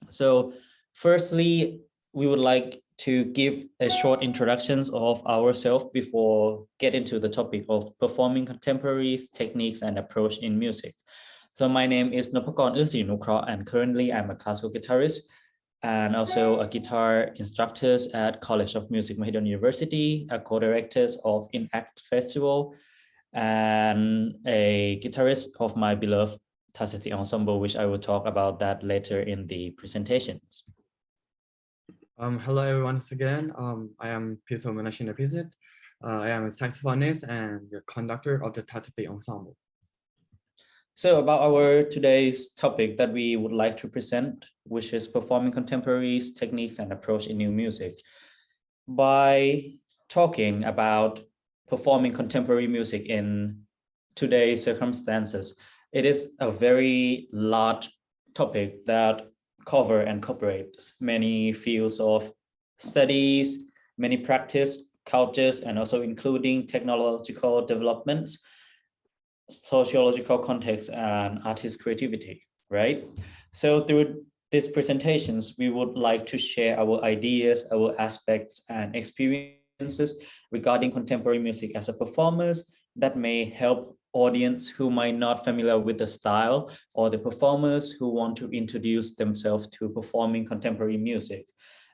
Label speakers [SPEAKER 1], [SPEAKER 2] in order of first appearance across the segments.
[SPEAKER 1] So firstly, we would like to give a short introductions of ourselves before get into the topic of performing contemporaries, techniques, and approach in music. So my name is Noppakorn Auesirinucroch, and currently I'm a classical guitarist and also a guitar instructor at College of Music, Mahidol University, a co-director of Inact Festival, and a guitarist of my beloved Taceti Ensemble, which I will talk about that later in the presentations.
[SPEAKER 2] Hello everyone once again. I am Pisol Manatchinapisit. I am a saxophonist and the conductor of the Taceti Ensemble.
[SPEAKER 1] So about our today's topic that we would like to present, which is performing contemporaries, techniques, and approach in new music. By talking about performing contemporary music in today's circumstances, it is a very large topic that cover and incorporates many fields of studies, many practice, cultures, and also including technological developments, sociological context, and artist creativity, right? So through these presentations, we would like to share our ideas, our aspects, and experiences regarding contemporary music as a performers that may help audience who might not familiar with the style, or the performers who want to introduce themselves to performing contemporary music,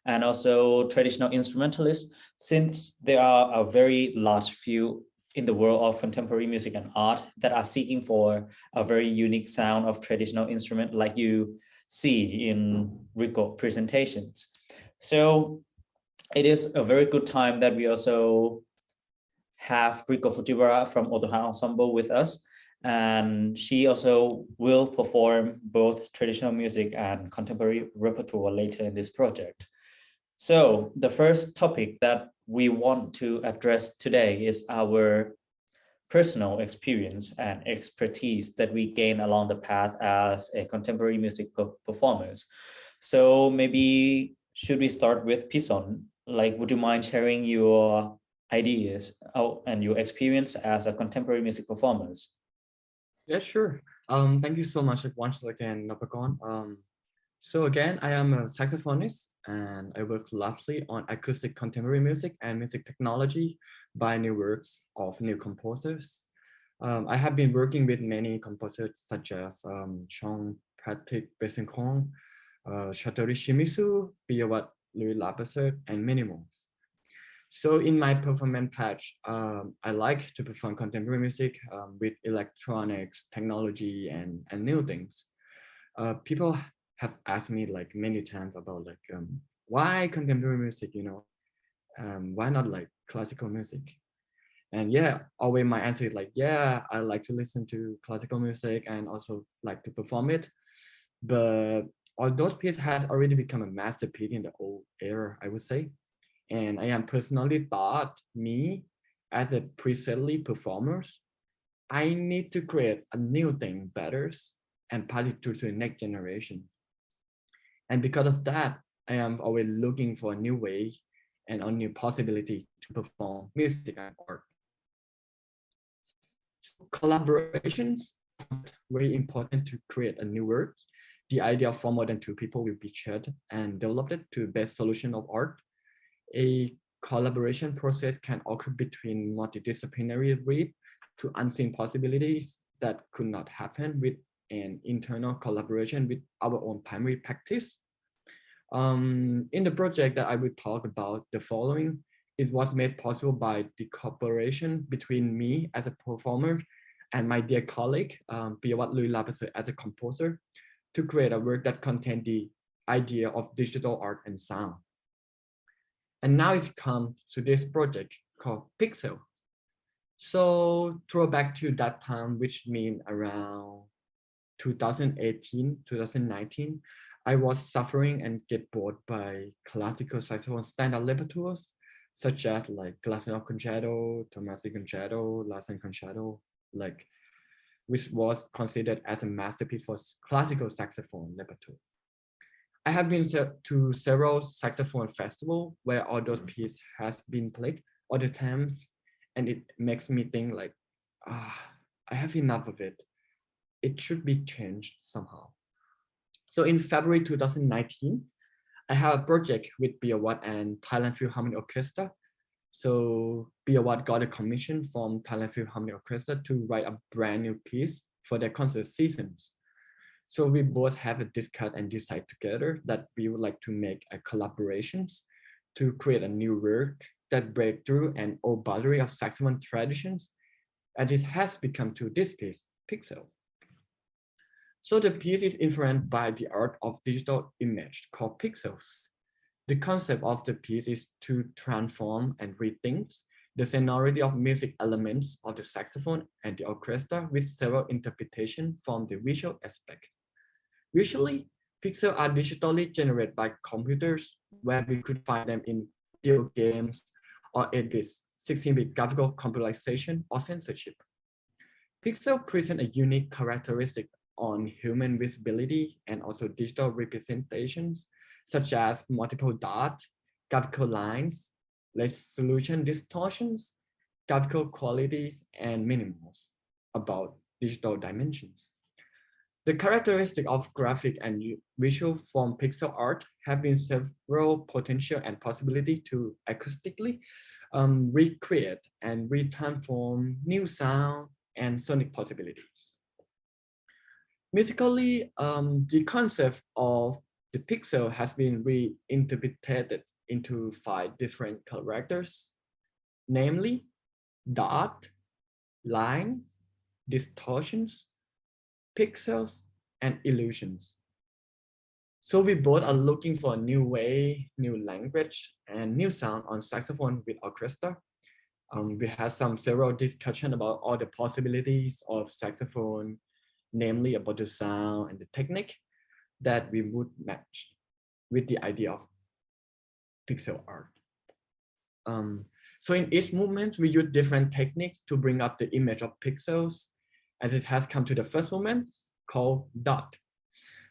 [SPEAKER 1] and also traditional instrumentalists, since there are a very large few in the world of contemporary music and art that are seeking for a very unique sound of traditional instrument like you see in Rico presentations. So it is a very good time that we also have Rico Futibara from Otoha Ensemble with us, and she also will perform both traditional music and contemporary repertoire later in this project. So the first topic that we want to address today is our personal experience and expertise that we gain along the path as a contemporary music performers. So maybe should we start with Pisol? Like, would you mind sharing your ideas and your experience as a contemporary music performers?
[SPEAKER 2] Yeah, sure. Thank you so much once again, Noppakorn. So again, I am a saxophonist and I work largely on acoustic contemporary music and music technology by new works of new composers. I have been working with many composers such as Jean-Patrick Besançon, Satoru Shimizu, Biawat Louis Lapasset, and many more. So in my performance patch, I like to perform contemporary music with electronics, technology, and new things. People have asked me like many times about like why contemporary music, why not like classical music? And yeah, always my answer is like, yeah, I like to listen to classical music and also like to perform it. But all those pieces has already become a masterpiece in the old era, I would say. And I am personally thought me as a presently performers, I need to create a new thing better and pass it to the next generation. And because of that, I am always looking for a new way and a new possibility to perform music and art. So collaborations are very important to create a new work. The idea for more than two people will be shared and developed to best solution of art. A collaboration process can occur between multidisciplinary read to unseen possibilities that could not happen with an internal collaboration with our own primary practice. In the project that I will talk about, the following is what made possible by the cooperation between me as a performer and my dear colleague, Biawat Louis Lapasset as a composer, to create a work that contained the idea of digital art and sound. And now it's come to this project called Pixel. So throw back to that time, which means around 2018, 2019, I was suffering and get bored by classical saxophone standard repertoires, such as like Classical Concerto, Tomasi Concerto, Lassen Concerto, like, which was considered as a masterpiece for classical saxophone repertoire. I have been to several saxophone festivals where all those pieces has been played all the times, and it makes me think like, I have enough of it. It should be changed somehow. So in February 2019, I have a project with BO1 and Thailand Philharmonic Orchestra. So BO1 got a commission from Thailand Philharmonic Orchestra to write a brand new piece for their concert seasons. So we both have a discuss and decide together that we would like to make a collaborations to create a new work that break through an old boundary of saxophone traditions, and it has become to this piece, Pixel. So the piece is influenced by the art of digital image called pixels. The concept of the piece is to transform and rethink the sonority of music elements of the saxophone and the orchestra with several interpretations from the visual aspect. Usually, pixels are digitally generated by computers, where we could find them in video games or 8-bit, 16-bit graphical computerization or censorship. Pixels present a unique characteristic on human visibility and also digital representations, such as multiple dots, graphical lines, resolution distortions, graphical qualities, and minimals about digital dimensions. The characteristic of graphic and visual from pixel art have been several potential and possibility to acoustically recreate and retransform new sound and sonic possibilities. Musically, the concept of the pixel has been reinterpreted into 5 different characters, namely dot, lines, distortions, pixels, and illusions. So we both are looking for a new way, new language, and new sound on saxophone with orchestra. We had several discussion about all the possibilities of saxophone, namely about the sound and the technique that we would match with the idea of pixel art. So in each movement, we use different techniques to bring up the image of pixels, as it has come to the first movement called dot.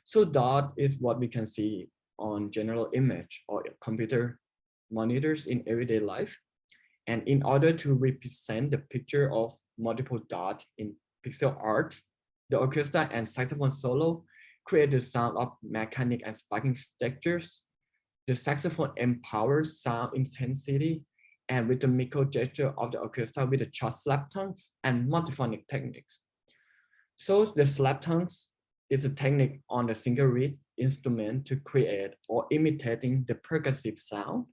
[SPEAKER 2] So dot is what we can see on general image or computer monitors in everyday life. And in order to represent the picture of multiple dots in pixel art, the orchestra and saxophone solo create the sound of mechanic and sparking textures. The saxophone empowers sound intensity and rhythmical gesture of the orchestra with the short slap tongues and multiphonic techniques. So the slap tongues is a technique on the single reed instrument to create or imitating the percussive sound.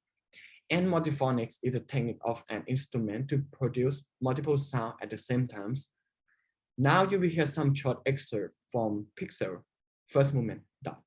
[SPEAKER 2] And multiphonics is a technique of an instrument to produce multiple sounds at the same time. Now you will hear some short excerpt from Pixel, first movement, dot.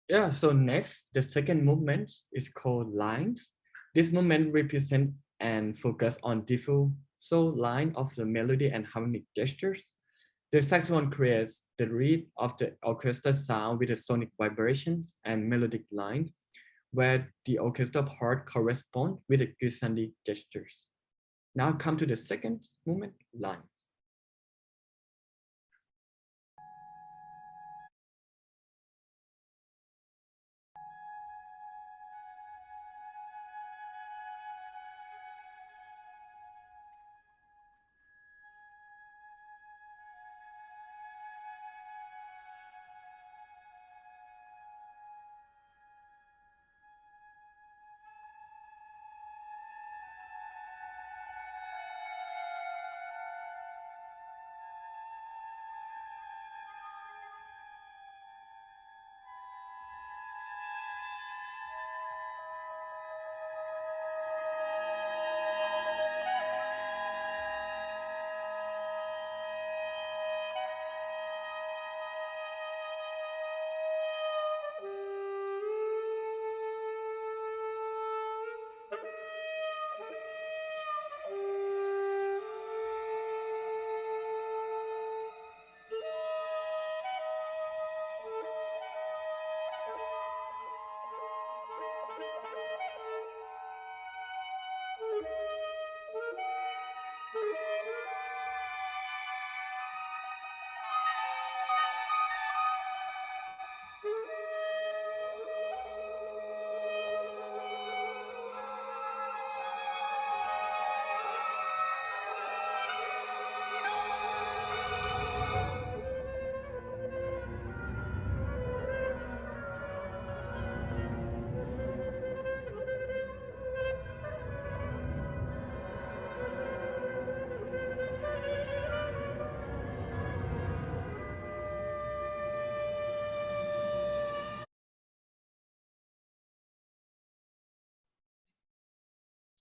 [SPEAKER 2] Yeah, so next, the second movement is called lines. This movement represents and focus on diffuse line of the melody and harmonic gestures. The saxophone creates the reed of the orchestra sound with the sonic vibrations and melodic line, where the orchestra part corresponds with the glissandi gestures. Now come to the second movement, line.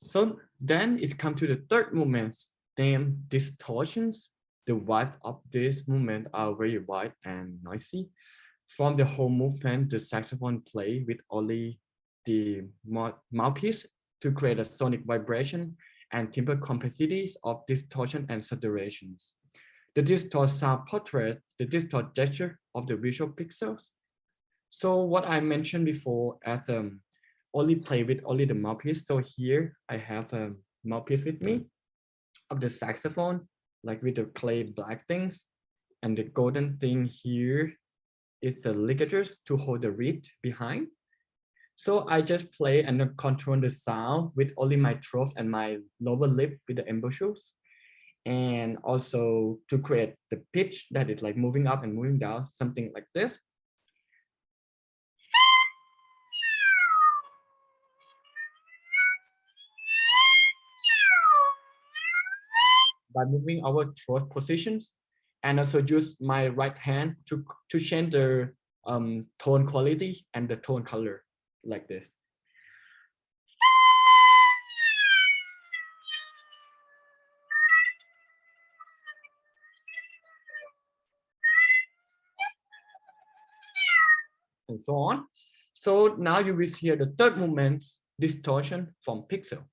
[SPEAKER 2] So then it's come to the third movement, named distortions. The vibe of this movement are very wide and noisy. From the whole movement, the saxophone play with only the mouthpiece to create a sonic vibration and timbre complexities of distortion and saturations. The distort sound portrays the distort gesture of the visual pixels. So what I mentioned before as only play with only the mouthpiece. So here I have a mouthpiece with me of the saxophone, like with the clay black things. And the golden thing here is the ligatures to hold the reed behind. So I just play and control the sound with only my throat and my lower lip with the embouchures. And also to create the pitch that is like moving up and moving down, something like this. By moving our throat positions, and also use my right hand to change the tone quality and the tone color like this. And so on. So now you will hear the third movement, distortion from pixel.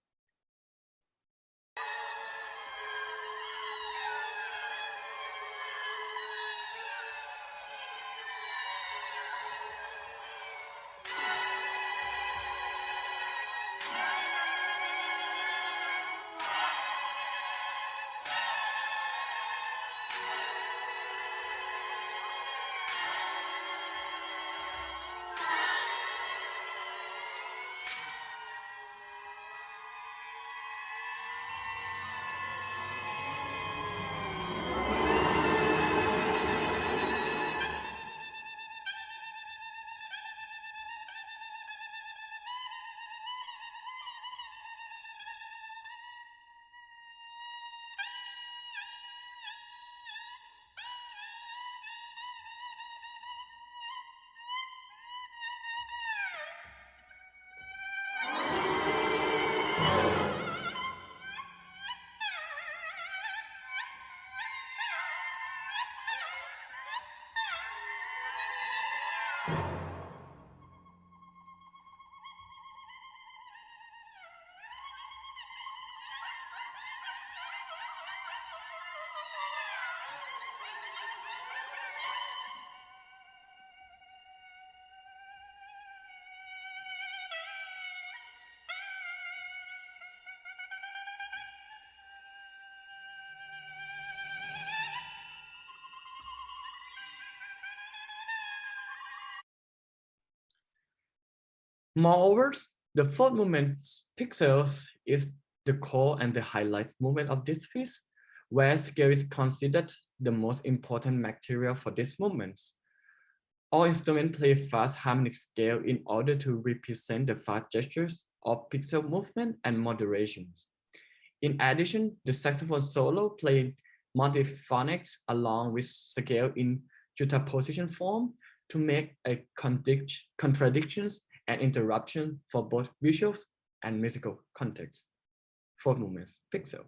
[SPEAKER 2] Moreover, the fourth movement, pixels, is the core and the highlight movement of this piece, where scale is considered the most important material for this movement. All instruments play fast harmonic scale in order to represent the fast gestures of pixel movement and moderations. In addition, the saxophone solo played multiphonics along with scale in juxtaposition form to make a contradictions and interruption for both visuals and musical context. Four movements, pixel.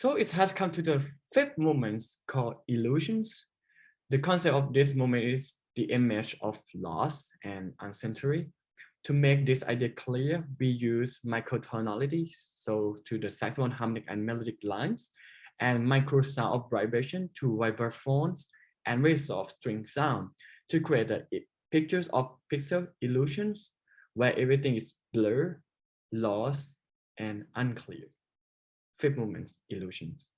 [SPEAKER 2] So it has come to the fifth movement called illusions. The concept of this movement is the image of loss and uncertainty. To make this idea clear, we use microtonality, so to the saxophone harmonic and melodic lines, and micro sound of vibration to vibraphones and resolve string sound to create the pictures of pixel illusions where everything is blurred, lost, and unclear. Fifth movement, illusions.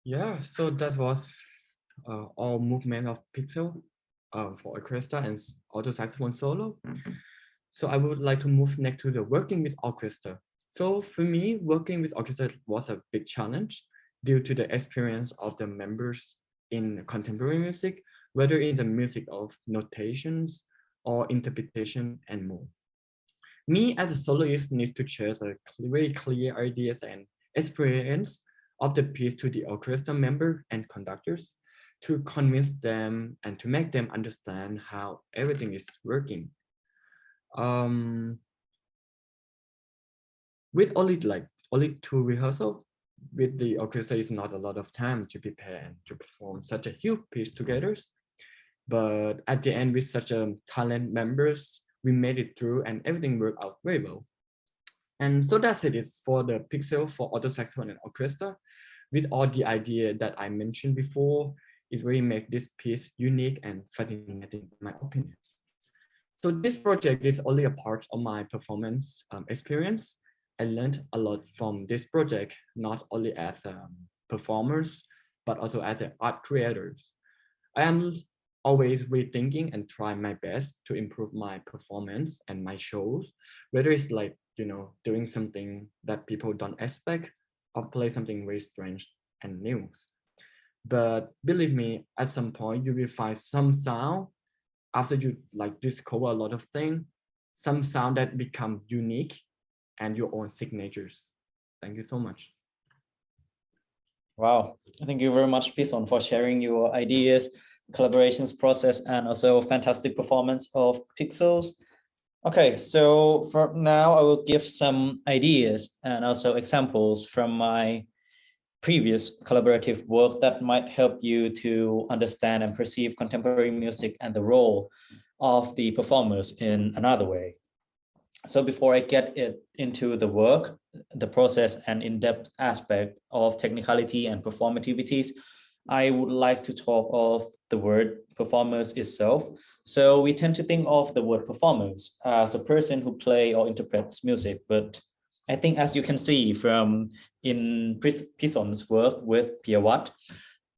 [SPEAKER 2] Yeah, so that was all movement of Pixel for orchestra and auto saxophone solo. So I would like to move next to the working with orchestra. So for me, working with orchestra was a big challenge due to the experience of the members in contemporary music, whether in the music of notations or interpretation and more. Me as a soloist needs to share a very clear ideas and experience of the piece to the orchestra member and conductors to convince them and to make them understand how everything is working. Um, with only two rehearsal, with the orchestra is not a lot of time to prepare and to perform such a huge piece together. But at the end, with such a talent members, we made it through and everything worked out very well. And so that's it. It's for the Pixel for auto saxophone and orchestra. With all the idea that I mentioned before, it really makes this piece unique and fascinating, in my opinions. So this project is only a part of my performance experience. I learned a lot from this project, not only as performers, but also as art creators. I am always rethinking and try my best to improve my performance and my shows, whether it's like, doing something that people don't expect or play something very strange and new. But believe me, at some point you will find some sound after you discover a lot of things, some sound that become unique and your own signatures. Thank you so much.
[SPEAKER 1] Wow, thank you very much, Pisol, for sharing your ideas, collaborations process, and also fantastic performance of Pixels. Okay, so for now, I will give some ideas and also examples from my previous collaborative work that might help you to understand and perceive contemporary music and the role of the performers in another way. So before I get into the work, the process and in-depth aspect of technicality and performativities, I would like to talk of the word performers itself. So we tend to think of the word performers as a person who play or interprets music, but I think as you can see from in Pisol's work with Pierre Watt,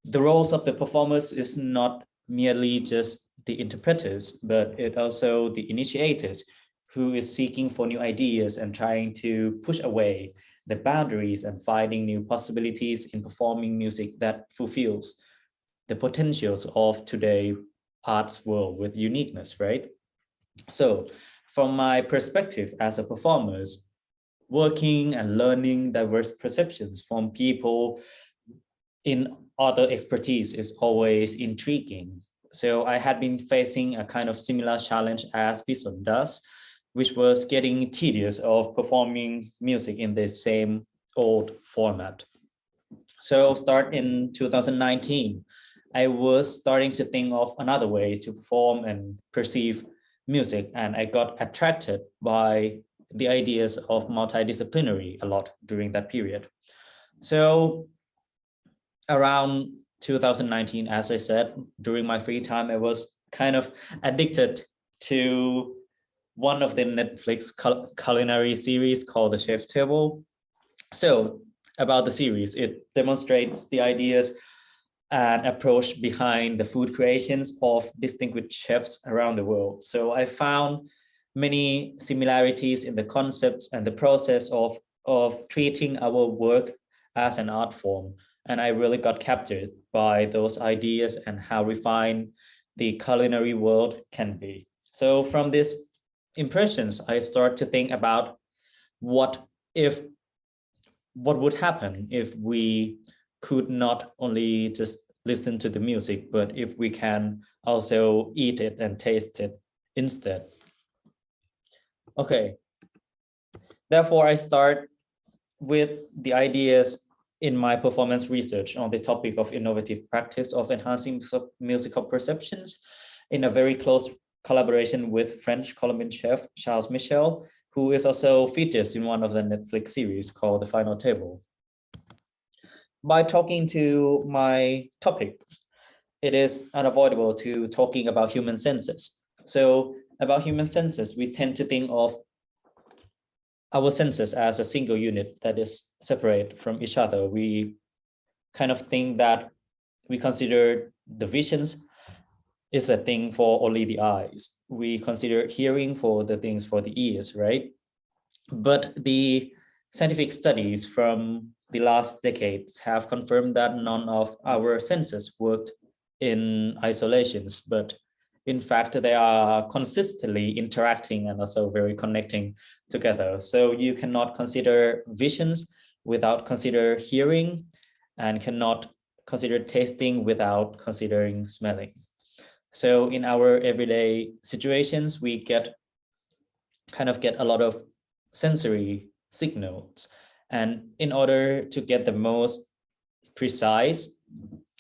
[SPEAKER 1] the roles of the performers is not merely just the interpreters, but it also the initiators who is seeking for new ideas and trying to push away the boundaries and finding new possibilities in performing music that fulfills the potentials of today's arts world with uniqueness, right? So from my perspective as a performer, working and learning diverse perceptions from people in other expertise is always intriguing. So I had been facing a kind of similar challenge as Pisol does, which was getting tedious of performing music in the same old format. So start in 2019, I was starting to think of another way to perform and perceive music, and I got attracted by the ideas of multidisciplinary a lot during that period. So around 2019, as I said, during my free time, I was kind of addicted to one of the Netflix culinary series called The Chef's Table. So about the series, it demonstrates the ideas and approach behind the food creations of distinguished chefs around the world. So I found many similarities in the concepts and the process of treating our work as an art form. And I really got captured by those ideas and how refined the culinary world can be. So from these impressions, I start to think about what would happen if we could not only just listen to the music, but if we can also eat it and taste it instead. Okay. Therefore, I start with the ideas in my performance research on the topic of innovative practice of enhancing musical perceptions in a very close collaboration with French Colombian chef Charles Michel, who is also featured in one of the Netflix series called The Final Table. By talking to my topics, it is unavoidable to talking about human senses. So about human senses, we tend to think of our senses as a single unit that is separate from each other. We kind of thing that we consider the visions is a thing for only the eyes. We consider hearing for the things for the ears, right? But the scientific studies from the last decades have confirmed that none of our senses worked in isolations, but in fact, they are consistently interacting and also very connecting together. So you cannot consider visions without consider hearing, and cannot consider tasting without considering smelling. So in our everyday situations, we get a lot of sensory signals. And in order to get the most precise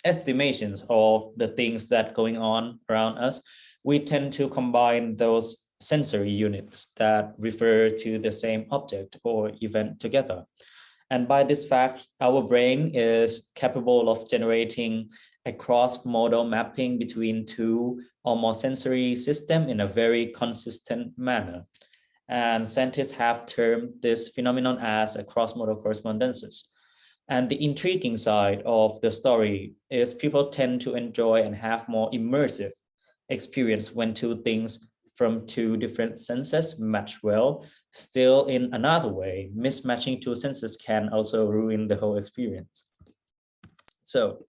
[SPEAKER 1] estimations of the things that going on around us, we tend to combine those sensory units that refer to the same object or event together. And by this fact, our brain is capable of generating a cross-modal mapping between two or more sensory systems in a very consistent manner. And scientists have termed this phenomenon as a cross-modal correspondences. And the intriguing side of the story is people tend to enjoy and have more immersive experience when two things from two different senses match well. Still, in another way, mismatching two senses can also ruin the whole experience. So,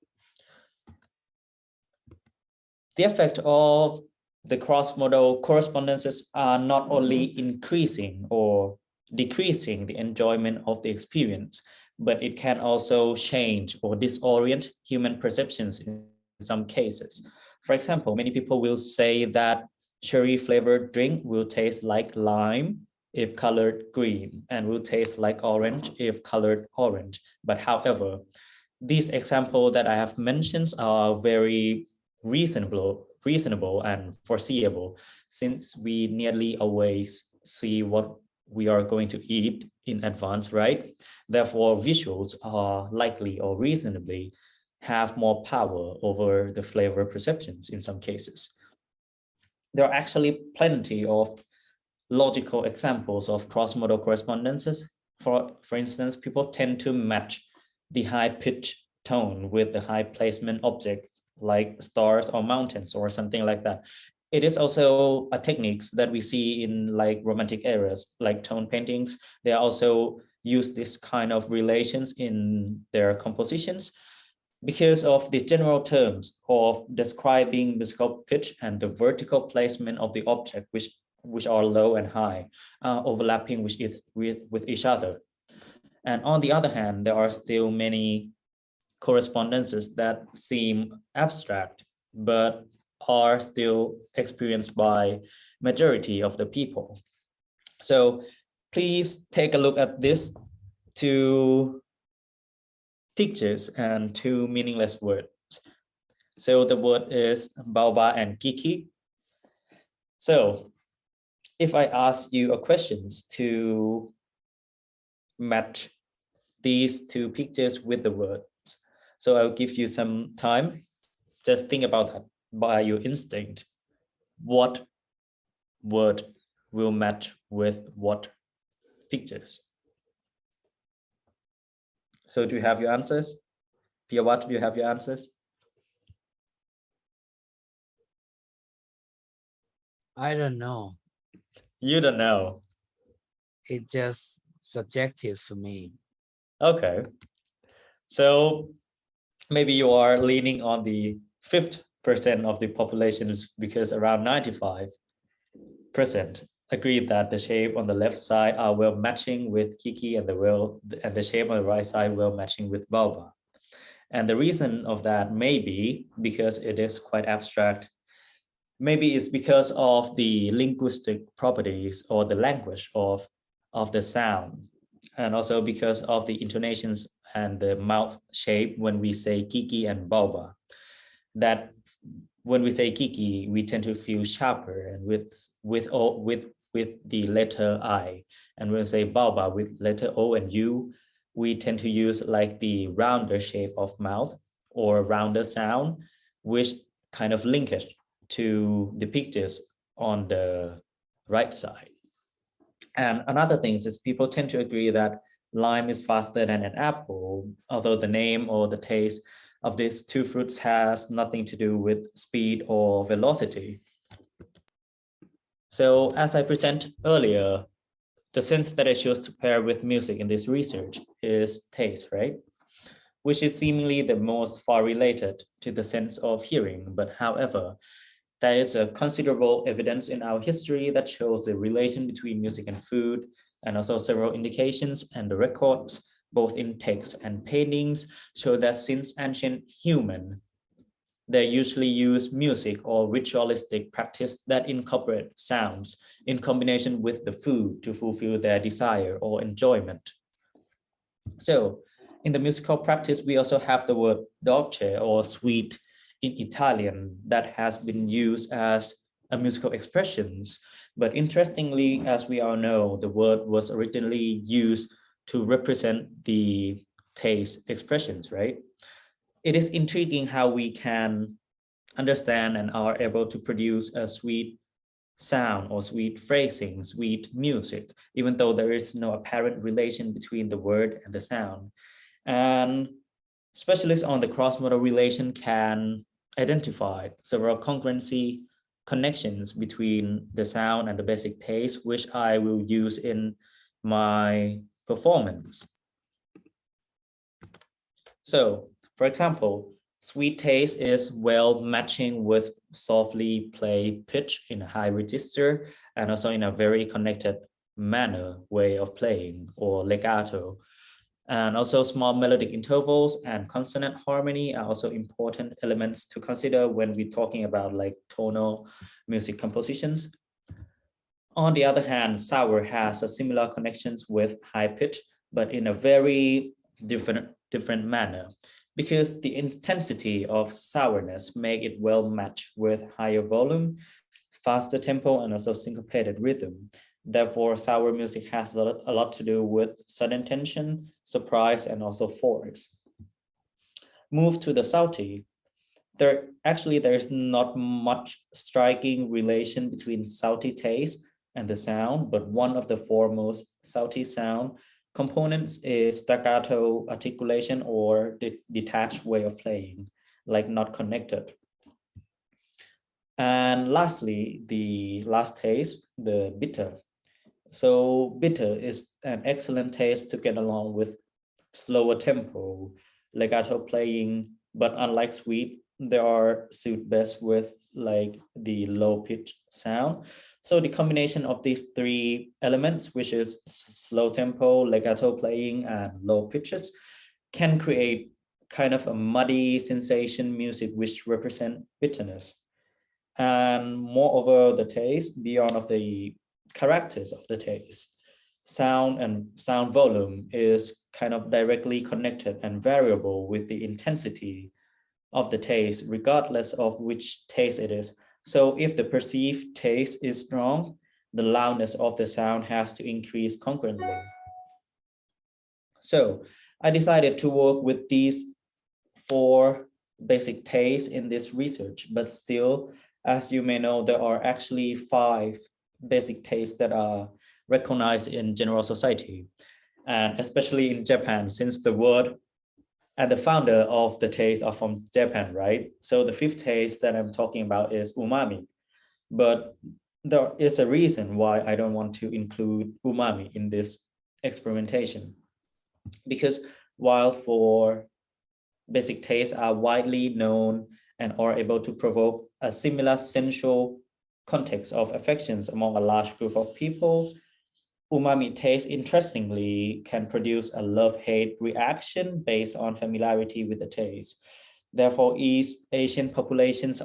[SPEAKER 1] the effect of the cross-modal correspondences are not only increasing or decreasing the enjoyment of the experience, but it can also change or disorient human perceptions in some cases. For example, many people will say that cherry-flavored drink will taste like lime if colored green, and will taste like orange if colored orange. But however, these examples that I have mentioned are very reasonable and foreseeable, since we nearly always see what we are going to eat in advance, right? Therefore, visuals are likely or reasonably have more power over the flavor perceptions in some cases. There are actually plenty of logical examples of cross-modal correspondences. For instance, people tend to match the high-pitched tone with the high placement objects like stars or mountains or something like that. It is also a techniques that we see in like romantic eras, like tone paintings. They also use this kind of relations in their compositions because of the general terms of describing musical pitch and the vertical placement of the object, which are low and high, overlapping with each other. And on the other hand, there are still many correspondences that seem abstract, but are still experienced by majority of the people. So please take a look at this two pictures and two meaningless words. So the word is baoba and kiki. So if I ask you a questions to match these two pictures with the words, so I'll give you some time. Just think about that by your instinct. What word will match with what pictures? So do you have your answers? Piawat, do you have your answers?
[SPEAKER 3] I don't know.
[SPEAKER 1] You don't know.
[SPEAKER 3] It's just subjective for me.
[SPEAKER 1] Okay. So maybe you are leaning on the 5% of the population, because around 95% agreed that the shape on the left side are well matching with kiki, and the shape on the right side well matching with baoba. And the reason of that may be because it is quite abstract. Maybe it's because of the linguistic properties or the language of the sound, and also because of the intonations and the mouth shape when we say kiki and baoba. That when we say kiki, we tend to feel sharper and with the letter I. And when we say baoba with letter O and U, we tend to use like the rounder shape of mouth or rounder sound, which kind of linkage to the pictures on the right side. And another thing is people tend to agree that Lime is faster than an apple, although the name or the taste of these two fruits has nothing to do with speed or velocity. So as I presented earlier, the sense that I chose to pair with music in this research is taste, right? Which is seemingly the most far related to the sense of hearing. But however, there is a considerable evidence in our history that shows the relation between music and food, and also several indications and the records, both in texts and paintings, show that since ancient human, they usually use music or ritualistic practice that incorporate sounds in combination with the food to fulfill their desire or enjoyment. So in the musical practice, we also have the word dolce or sweet in Italian that has been used as a musical expressions. But interestingly, as we all know, the word was originally used to represent the taste expressions, right? It is intriguing how we can understand and are able to produce a sweet sound or sweet phrasing, sweet music, even though there is no apparent relation between the word and the sound. And specialists on the cross-modal relation can identify several congruency connections between the sound and the basic taste, which I will use in my performance. So, for example, sweet taste is well matching with softly played pitch in a high register and also in a very connected manner way of playing or legato. And also small melodic intervals and consonant harmony are also important elements to consider when we're talking about like tonal music compositions. On the other hand, sour has a similar connections with high pitch, but in a very different manner, because the intensity of sourness make it well matched with higher volume, faster tempo, and also syncopated rhythm. Therefore, sour music has a lot to do with sudden tension, surprise, and also force. Move to the salty. There's not much striking relation between salty taste and the sound, but one of the foremost salty sound components is staccato articulation or detached way of playing, like not connected. And lastly, the last taste, the bitter. So bitter is an excellent taste to get along with slower tempo, legato playing, but unlike sweet, they are suit best with like the low pitch sound. So the combination of these three elements, which is slow tempo, legato playing, and low pitches, can create kind of a muddy sensation music which represent bitterness. And moreover, the taste beyond of the characters of the taste, sound and sound volume is kind of directly connected and variable with the intensity of the taste, regardless of which taste it is. So if the perceived taste is strong, the loudness of the sound has to increase concurrently. So I decided to work with these four basic tastes in this research, but still, as you may know, there are actually 5 basic tastes that are recognized in general society, and especially in Japan, since the word and the founder of the taste are from Japan, right? So the 5th taste that I'm talking about is umami, but there is a reason why I don't want to include umami in this experimentation, because while for basic tastes are widely known and are able to provoke a similar sensual context of affections among a large group of people, umami taste, interestingly, can produce a love-hate reaction based on familiarity with the taste. Therefore, East Asian populations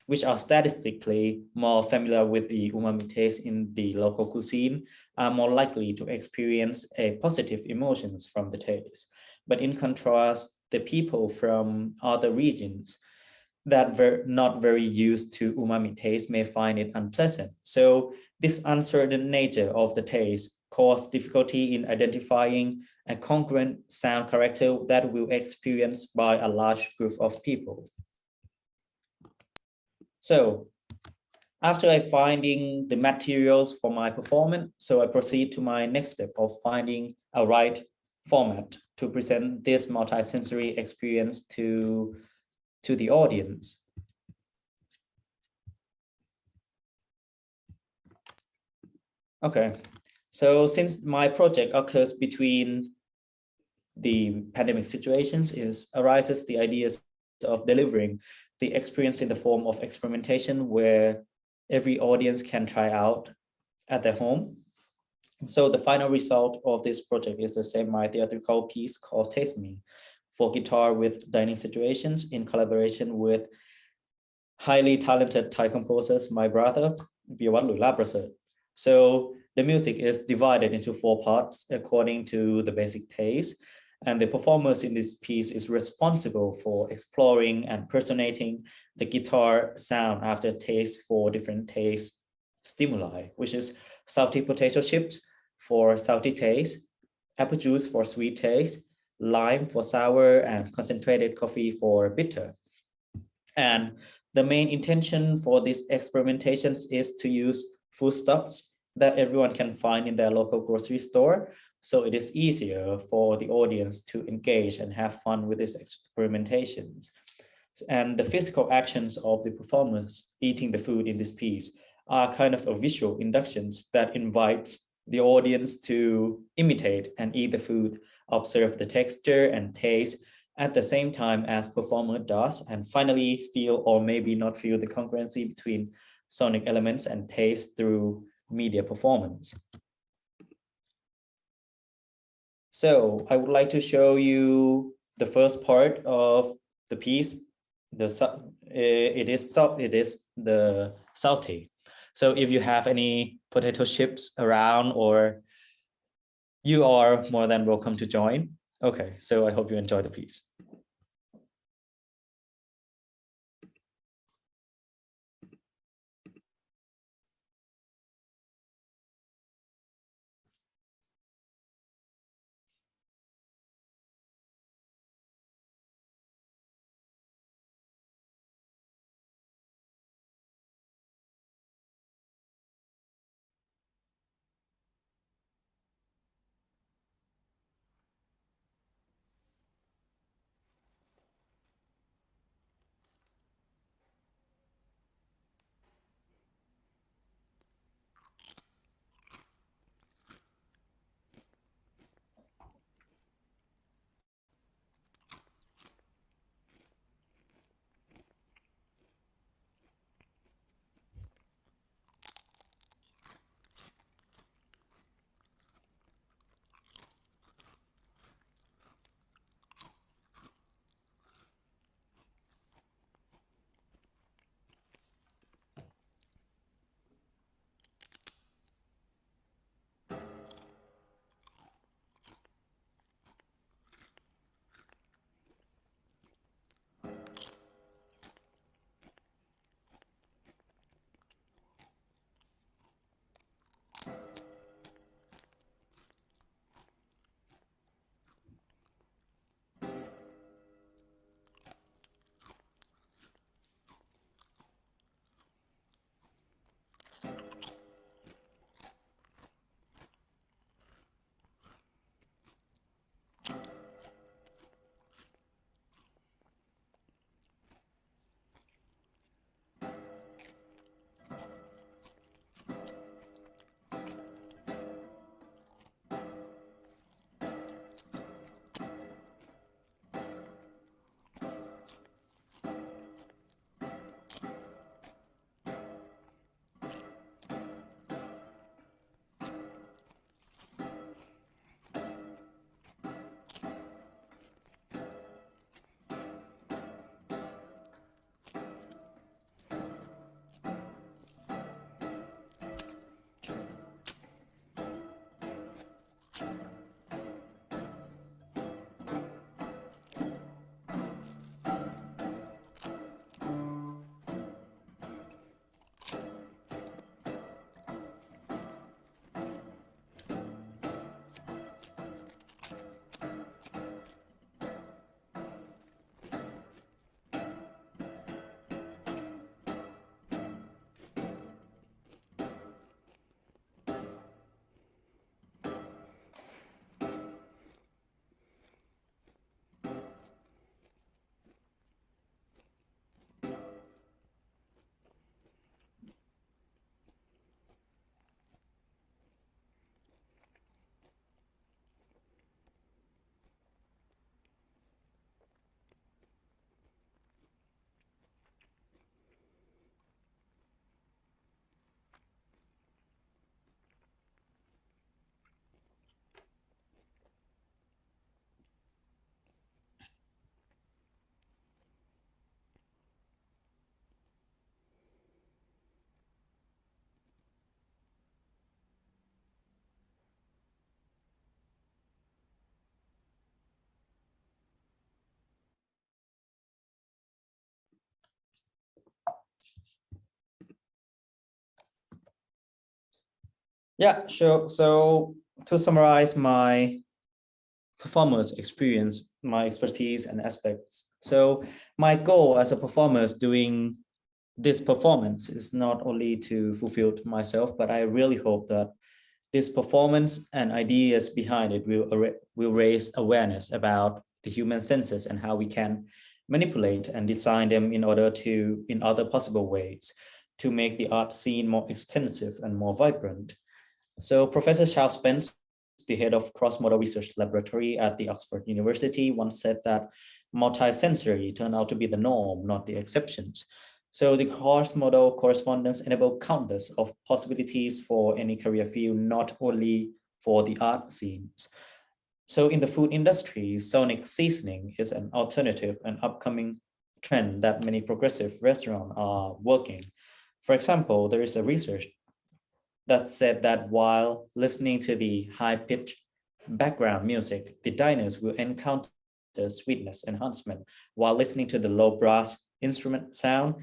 [SPEAKER 1] which are statistically more familiar with the umami taste in the local cuisine, are more likely to experience a positive emotions from the taste. But in contrast, the people from other regions that were not very used to umami taste may find it unpleasant. So this uncertain nature of the taste caused difficulty in identifying a congruent sound character that will experienced by a large group of people. So After I finding the materials for my performance, so I proceed to my next step of finding a right format to present this multisensory experience to the audience. Okay, so since my project occurs between the pandemic situations, arises the ideas of delivering the experience in the form of experimentation where every audience can try out at their home. So the final result of this project is a semi-theatrical piece called Taste Me for guitar with dining situations in collaboration with highly talented Thai composers, my brother, Biawat Lulaprasad. So the music is divided into 4 parts according to the basic taste. And the performers in this piece is responsible for exploring and personating the guitar sound after taste for different taste stimuli, which is salty potato chips for salty taste, apple juice for sweet taste, lime for sour, and concentrated coffee for bitter. And the main intention for these experimentations is to use foodstuffs that everyone can find in their local grocery store. So it is easier for the audience to engage and have fun with these experimentations. And the physical actions of the performers eating the food in this piece are kind of a visual inductions that invites the audience to imitate and eat the food, observe the texture and taste at the same time as performer does, and finally feel or maybe not feel the congruency between sonic elements and taste through media performance. So I would like to show you the first part of the piece. It is the salty. So if you have any potato chips around, or you are more than welcome to join. Okay, so I hope you enjoy the piece. Yeah, sure. So to summarize my performers experience, my expertise and aspects. So my goal as a performer is doing this performance is not only to fulfill myself, but I really hope that this performance and ideas behind it will raise awareness about the human senses and how we can manipulate and design them in order to, in other possible ways, to make the art scene more extensive and more vibrant. So Professor Charles Spence, the head of cross-modal research laboratory at the Oxford University, once said that multisensory turned out to be the norm, not the exceptions. So the cross-modal correspondence enable countless of possibilities for any career field, not only for the art scenes. So in the food industry, sonic seasoning is an alternative and upcoming trend that many progressive restaurants are working. For example, there is a research that said that while listening to the high-pitched background music, the diners will encounter sweetness enhancement. While listening to the low brass instrument sound,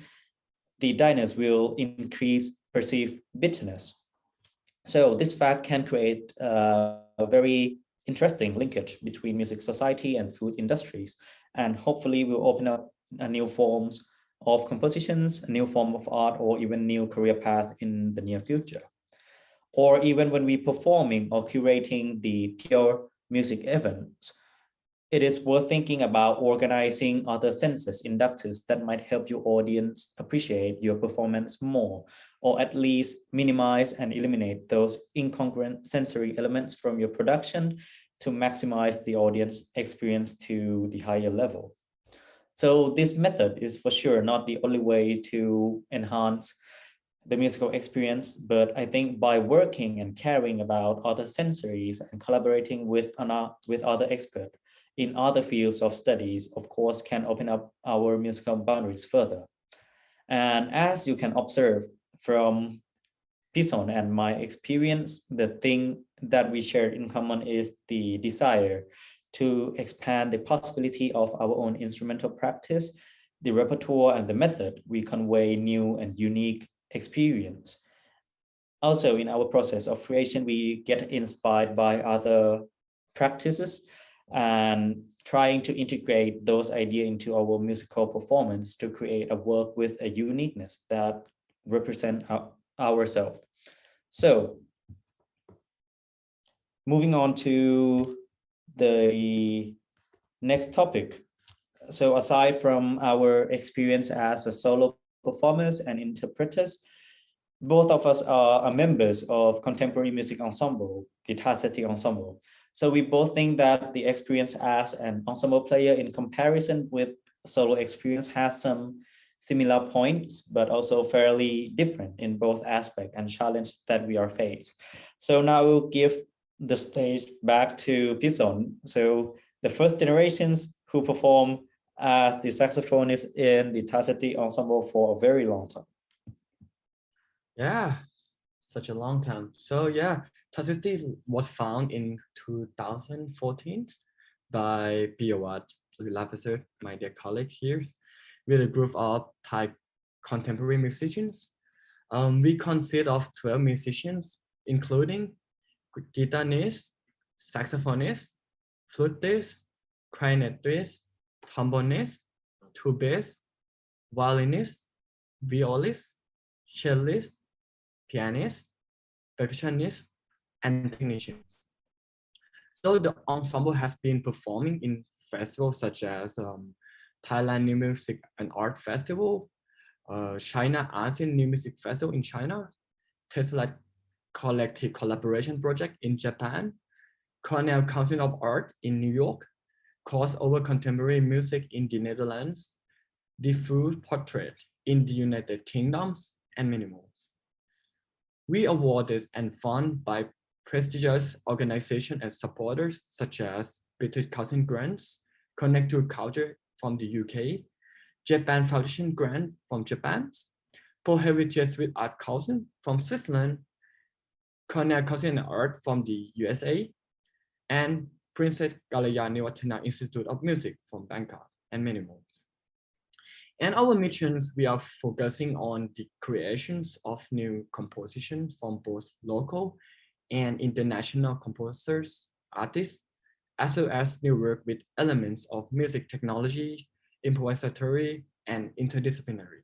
[SPEAKER 1] the diners will increase perceived bitterness. So this fact can create a very interesting linkage between music society and food industries, and hopefully will open up a new forms of compositions, a new form of art, or even new career path in the near future. Or even when we performing or curating the pure music events, it is worth thinking about organizing other senses inductors that might help your audience appreciate your performance more, or at least minimize and eliminate those incongruent sensory elements from your production to maximize the audience experience to the higher level. So this method is for sure not the only way to enhance the musical experience, but I think by working and caring about other sensories and collaborating with other experts in other fields of studies, of course, can open up our musical boundaries further. And as you can observe from Pisol and my experience, the thing that we share in common is the desire to expand the possibility of our own instrumental practice, the repertoire and the method we convey new and unique experience. Also, in our process of creation, we get inspired by other practices and trying to integrate those ideas into our musical performance to create a work with a uniqueness that represent ourselves. So moving on to the next topic. So aside from our experience as a solo performers and interpreters, both of us are members of contemporary music ensemble, the Taceti ensemble. So we both think that the experience as an ensemble player in comparison with solo experience has some similar points, but also fairly different in both aspect and challenge that we are faced. So now we'll give the stage back to Pisol. So the first generations who perform as the saxophonist in the Taceti ensemble for a very long time.
[SPEAKER 2] Yeah, such a long time. So yeah, Taceti was found in 2014 by Biowat Lapisser, my dear colleague here, with a group of Thai contemporary musicians. We consist of 12 musicians, including guitarist, saxophonist, flutist, clarinetist, trombonist, tubaist, violinist, violist, cellist, pianist, percussionist, and technicians. So the ensemble has been performing in festivals such as Thailand New Music and Art Festival, China ASEAN New Music Festival in China, Tesla Collective Collaboration Project in Japan, Cornell Council of Art in New York, Crossover Contemporary Music in the Netherlands, Diffuse Portrait in the United Kingdoms, and many more. We awarded and funded by prestigious organizations and supporters such as British Council Grants, Connect to Culture from the UK, Japan Foundation Grant from Japan, Pro Heritage Swiss Art Council from Switzerland, Cornell Council in Art from the USA, and Princess Galayaniwattana Institute of Music from Bangkok, and many more. And our missions, we are focusing on the creations of new compositions from both local and international composers, artists, as well as new work with elements of music technology, improvisatory, and interdisciplinary.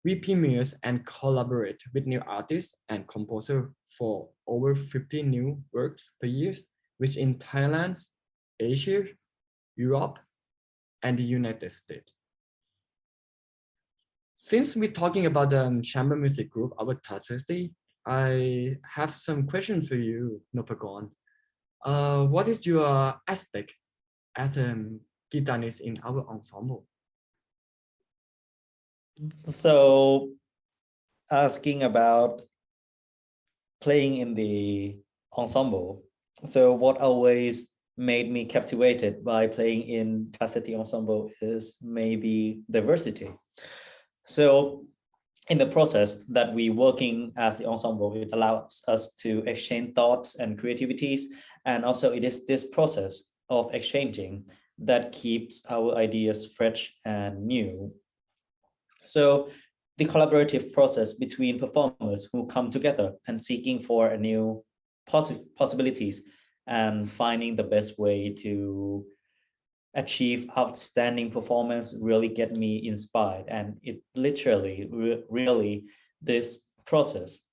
[SPEAKER 2] We premiere and collaborate with new artists and composers for over 50 new works per year, which in Thailand, Asia, Europe, and the United States. Since we're talking about the chamber music group, our Taceti, I have some questions for you, Noppakorn. What is your aspect as a guitarist in our ensemble?
[SPEAKER 1] So asking about playing in the ensemble. So what always made me captivated by playing in Taceti ensemble is maybe diversity. So in the process that we working as the ensemble, it allows us to exchange thoughts and creativities. And also it is this process of exchanging that keeps our ideas fresh and new. So the collaborative process between performers who come together and seeking for a new possibilities and finding the best way to achieve outstanding performance really get me inspired. And it literally, really, this process,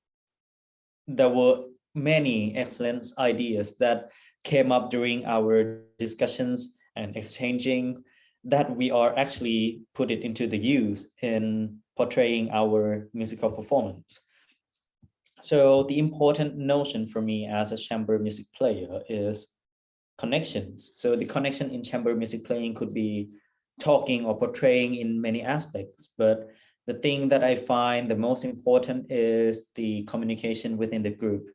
[SPEAKER 1] there were many excellent ideas that came up during our discussions and exchanging that we are actually put it into the use in portraying our musical performance. So the important notion for me as a chamber music player is connections. So the connection in chamber music playing could be talking or portraying in many aspects, but the thing that I find the most important is the communication within the group.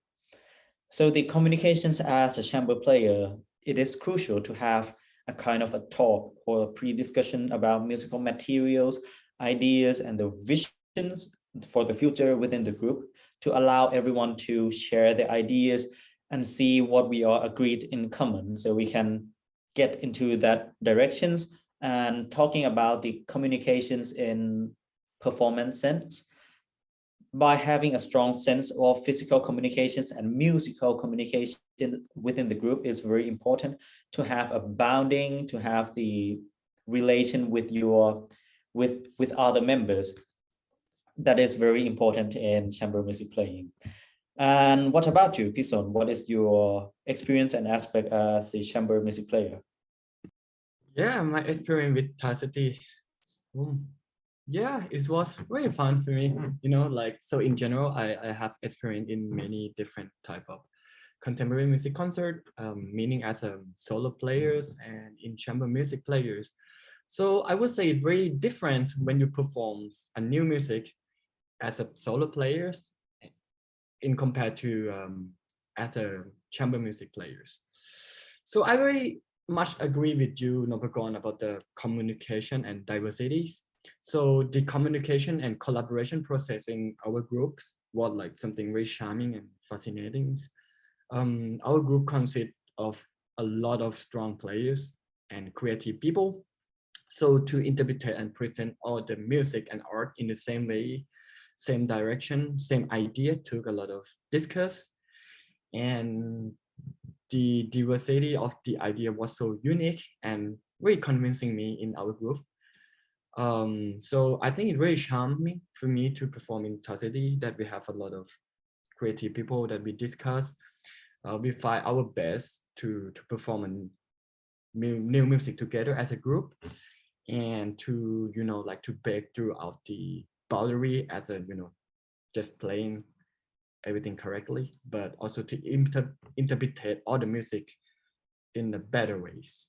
[SPEAKER 1] So the communications as a chamber player, it is crucial to have a kind of a talk or a pre-discussion about musical materials, ideas, and the visions for the future within the group to allow everyone to share their ideas and see what we are agreed in common, so we can get into that directions. And talking about the communications in performance sense, by having a strong sense of physical communications and musical communication within the group is very important to have a bounding, to have the relation with your with other members. That is very important in chamber music playing. And what about you, Pisol? What is your experience and aspect as a chamber music player?
[SPEAKER 2] Yeah, my experience with Taceti, yeah, it was very fun for me. You know, like, so in general, I have experience in many different type of contemporary music concert, meaning as a solo players and in chamber music players. So I would say very different when you perform a new music as a solo players in compared to as a chamber music players. So I very much agree with you, Noppakorn, about the communication and diversities. So the communication and collaboration process in our groups was like something very charming and fascinating. Our group consists of a lot of strong players and creative people. So to interpret and present all the music and art in the same way, same direction, same idea took a lot of discuss, and the diversity of the idea was so unique and very convincing me in our group. So I think it really charmed me for me to perform in Taceti, that we have a lot of creative people that we discuss. We find our best to perform a new music together as a group, and to, you know, like to break throughout the boundary as a, you know, just playing everything correctly, but also to interpret all the music in the better ways.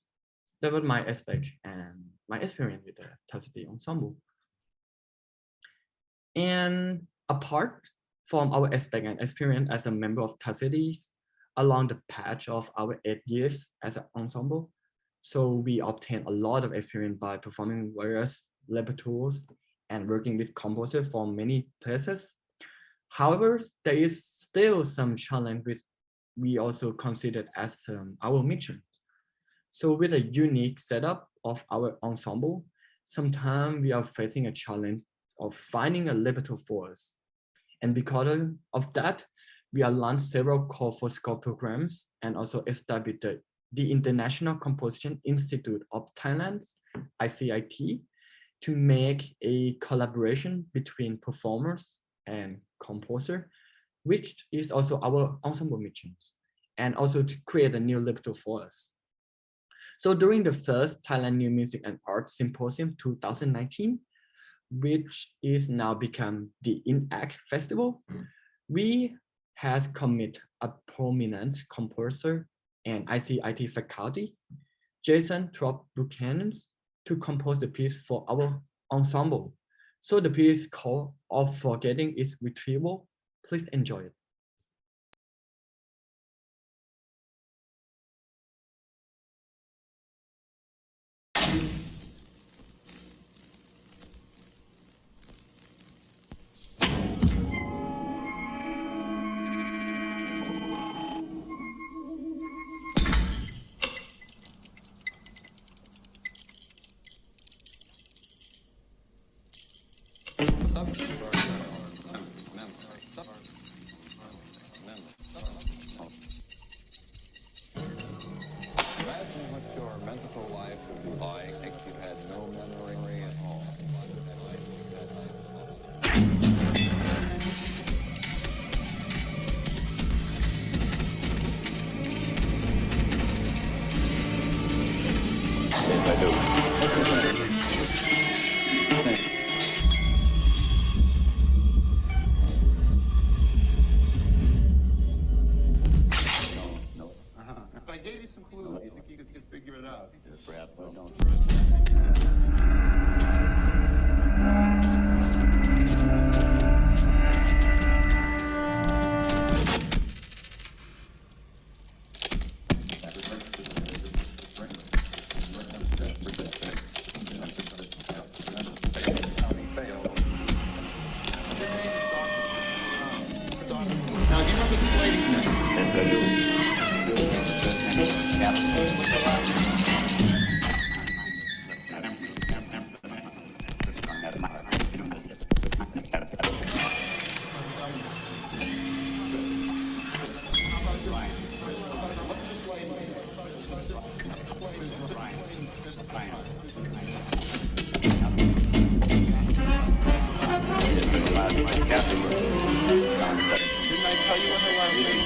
[SPEAKER 2] That was my aspect and my experience with the Taceti ensemble. And apart from our aspect and experience as a member of Taceti, along the patch of our 8 years as an ensemble, so we obtained a lot of experience by performing various repertoires and working with composers from many places. However, there is still some challenge which we also considered as our mission. So with a unique setup of our ensemble, sometimes we are facing a challenge of finding a repertoire for us. And because of that, we have launched several call for school programs and also established the International Composition Institute of Thailand's ICIT to make a collaboration between performers and composer, which is also our ensemble missions, and also to create a new repertoire for us. So during the first Thailand New Music and Art Symposium 2019, which is now become the INACT Festival, we has commit a prominent composer and ICIT faculty, Jason Trop Buchanan, to compose the piece for our ensemble. So the piece called Of Forgetting is Retrieval. Please enjoy it.
[SPEAKER 4] Imagine what your mental life would be like if you had no memory at all. Yes, I do.
[SPEAKER 5] If I gave you some clues, you think you could figure it out?
[SPEAKER 4] Perhaps we don't.
[SPEAKER 5] Now, do you remember this lady's name?
[SPEAKER 4] Yes, I do.
[SPEAKER 5] Didn't I tell you what her last name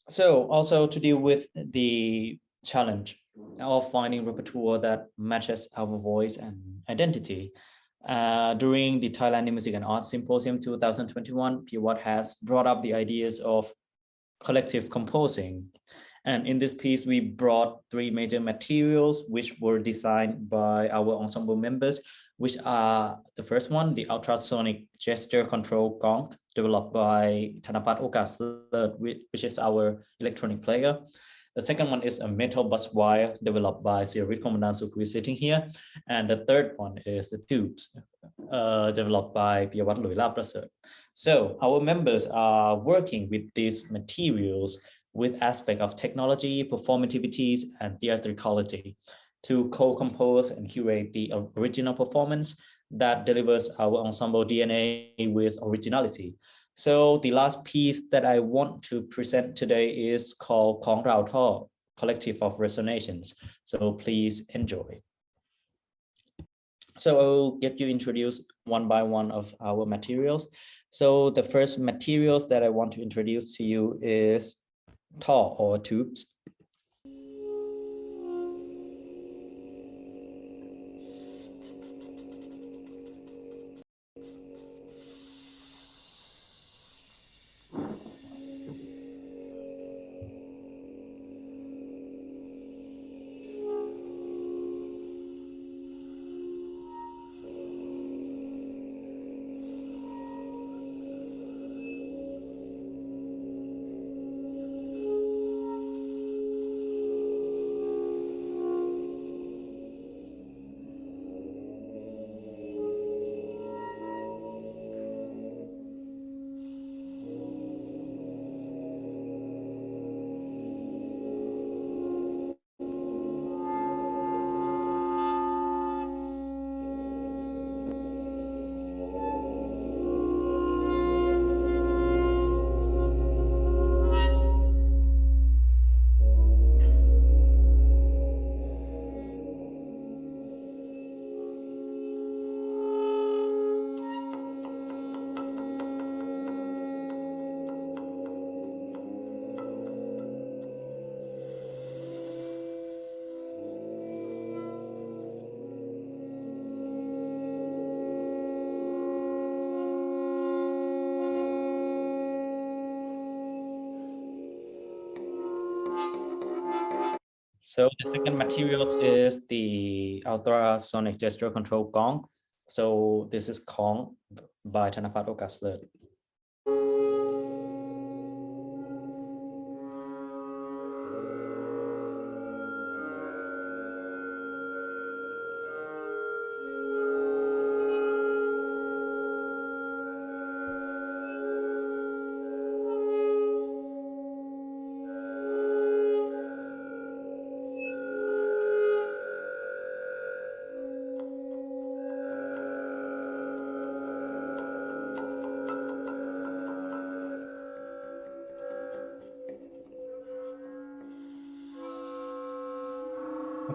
[SPEAKER 1] So also to deal with the challenge of finding repertoire that matches our voice and identity. During the Thailand Music and Arts Symposium 2021, PWAT has brought up the ideas of collective composing. And in this piece, we brought three major materials which were designed by our ensemble members, which are the first one, the ultrasonic gesture control gong, developed by Thanapat Okas, which is our electronic player. The second one is a metal bus wire developed by Sirit Komandan, who is sitting here. And the third one is the tubes developed by Piyawat Loila Prasad. So our members are working with these materials with aspect of technology, performativities, and theatricality to co-compose and curate the original performance that delivers our ensemble DNA with originality. So the last piece that I want to present today is called Kong Rao Tho, Collective of Resonations. So please enjoy. So I'll get you introduced one by one of our materials. So the first materials that I want to introduce to you is Tho or tubes. So the second materials is the ultrasonic gesture control gong. So this is Gong by Thanapat Okasler.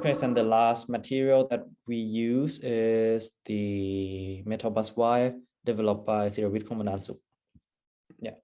[SPEAKER 1] Okay, and the last material that we use is the metal bus wire developed by Siravit Komandansu. Yeah.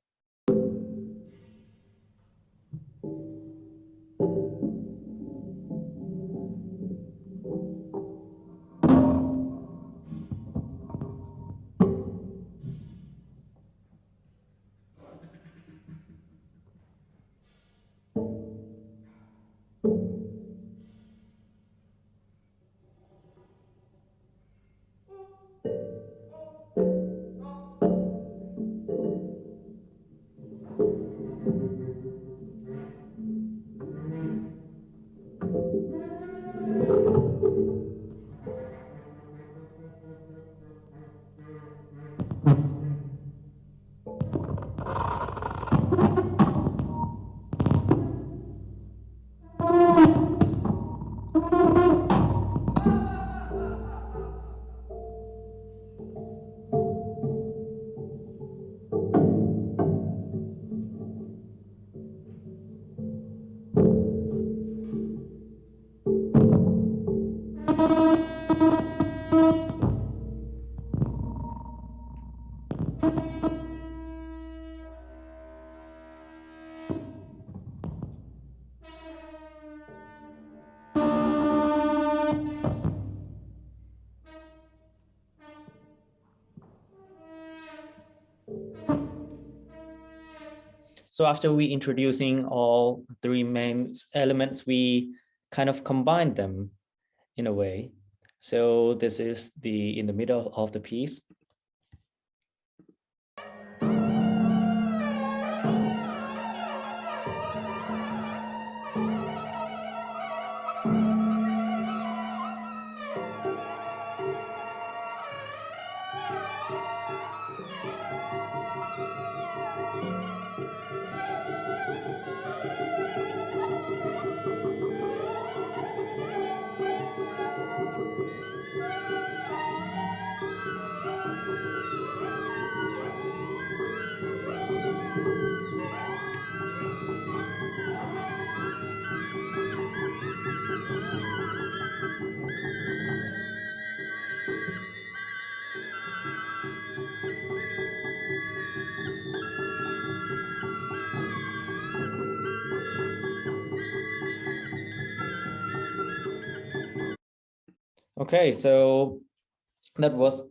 [SPEAKER 1] So after we introducing all three main elements, we kind of combine them in a way. So this is the in the middle of the piece. Okay, so that was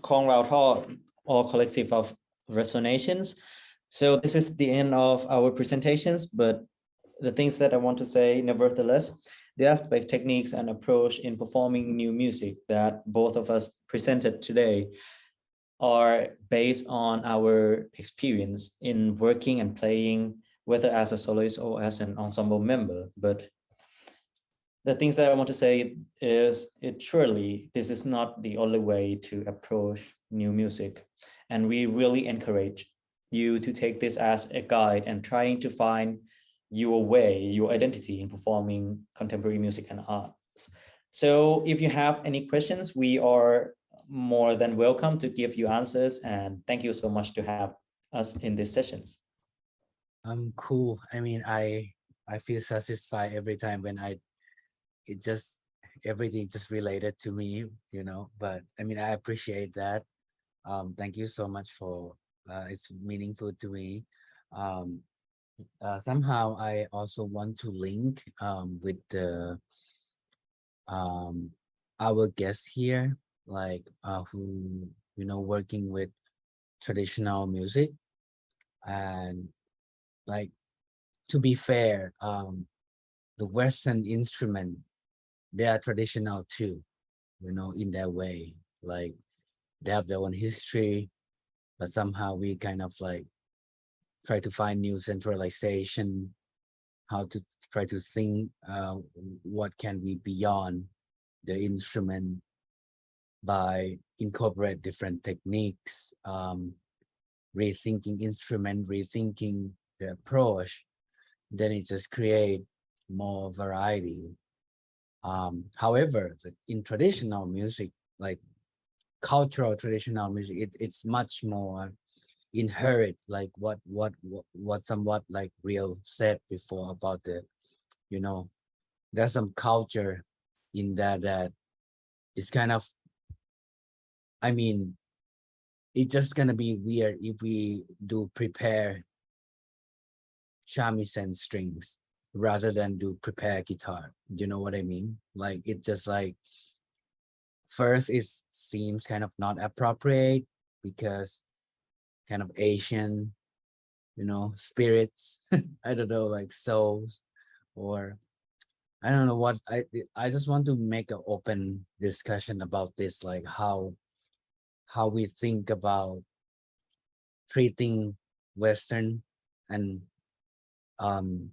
[SPEAKER 1] Kong Rao Tho, or collective of resonations. So this is the end of our presentations, but the things that I want to say, nevertheless, the aspect, techniques, and approach in performing new music that both of us presented today are based on our experience in working and playing, whether as a soloist or as an ensemble member. But the things that I want to say is this is not the only way to approach new music. And we really encourage you to take this as a guide and trying to find your way, your identity in performing contemporary music and arts. So if you have any questions, we are more than welcome to give you answers. And thank you so much to have us in these sessions.
[SPEAKER 3] Cool. I mean, I feel satisfied every time when everything just related to me, but I mean, I appreciate that. Thank you so much for it's meaningful to me. Somehow I also want to link with the our guests here, like who working with traditional music, and like, to be fair, the Western instrument, they are traditional too, you know, in their way. Like they have their own history, but somehow we kind of like try to find new centralization, how to try to think what can be beyond the instrument by incorporate different techniques, rethinking instrument, rethinking the approach, then it just create more variety. However, in traditional music, like cultural traditional music, it's much more inherent, like what somewhat like Real said before about the, you know, there's some culture in that is kind of, I mean, it's just gonna be weird if we do prepare shamisen strings rather than do prepare guitar. You know what I mean? Like it just like first it seems kind of not appropriate because kind of Asian, you know, spirits. I don't know, like souls, or I don't know what I just want to make an open discussion about this, like how we think about treating Western and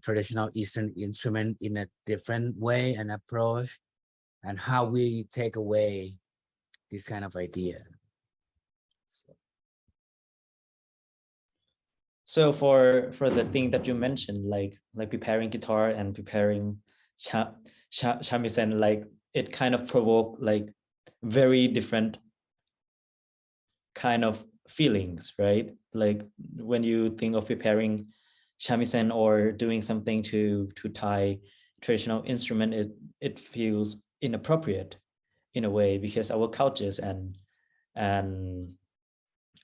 [SPEAKER 3] traditional Eastern instrument in a different way and approach, and how we take away this kind of idea.
[SPEAKER 1] So for the thing that you mentioned, like preparing guitar and preparing shamisen, like it kind of provoke like very different kind of feelings, right? Like when you think of preparing shamisen or doing something to tie traditional instrument, it feels inappropriate in a way because our cultures and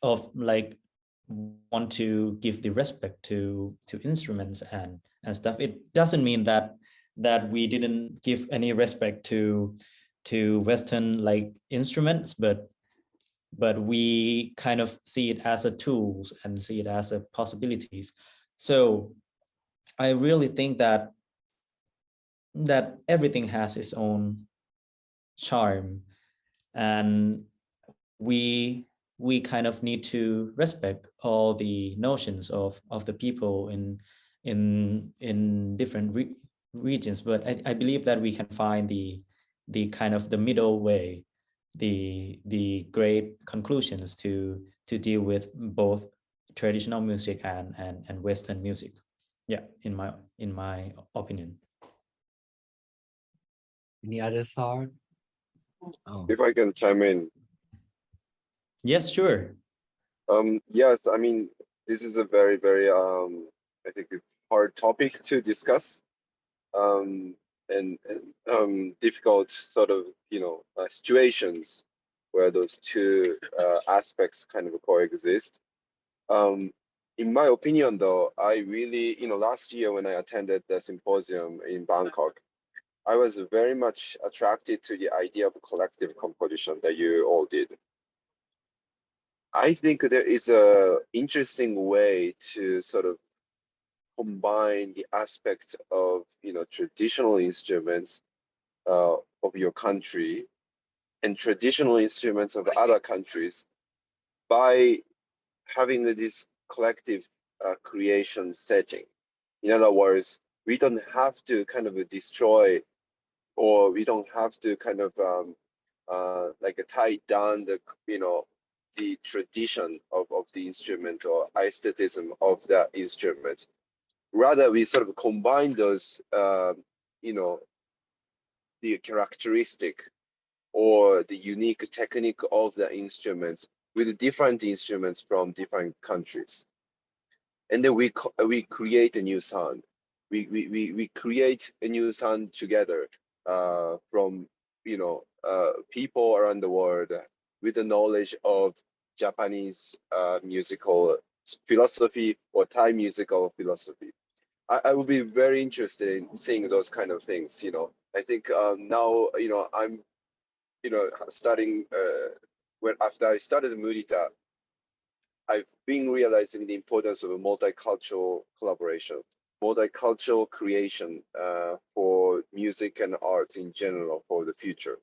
[SPEAKER 1] of like want to give the respect to instruments and stuff. It doesn't mean that we didn't give any respect to Western like instruments, but we kind of see it as a tools and see it as a possibilities. So I really think that everything has its own charm, and we kind of need to respect all the notions of the people in different regions. But I believe that we can find the kind of the middle way, the great conclusions to deal with both traditional music and Western music. Yeah, in my opinion.
[SPEAKER 3] Any other thought? Oh,
[SPEAKER 6] If I can chime in.
[SPEAKER 1] Yes, sure.
[SPEAKER 6] Yes, I mean, this is a very, very, I think, a hard topic to discuss, and difficult sort of, situations where those two aspects kind of coexist. In my opinion, though, I really, last year when I attended the symposium in Bangkok, I was very much attracted to the idea of collective composition that you all did. I think there is a interesting way to sort of combine the aspect of traditional instruments of your country and traditional instruments of other countries by having this collective creation setting. In other words, we don't have to kind of destroy, or we don't have to kind of like tie down the tradition of the instrument or aestheticism of that instrument. Rather, we sort of combine those, the characteristic or the unique technique of the instruments with different instruments from different countries. And then we create a new sound. We create a new sound together from people around the world with the knowledge of Japanese musical philosophy or Thai musical philosophy. I would be very interested in seeing those kind of things. I think now I'm starting when after I started Mudita, I've been realizing the importance of a multicultural collaboration, multicultural creation for music and art in general for the future.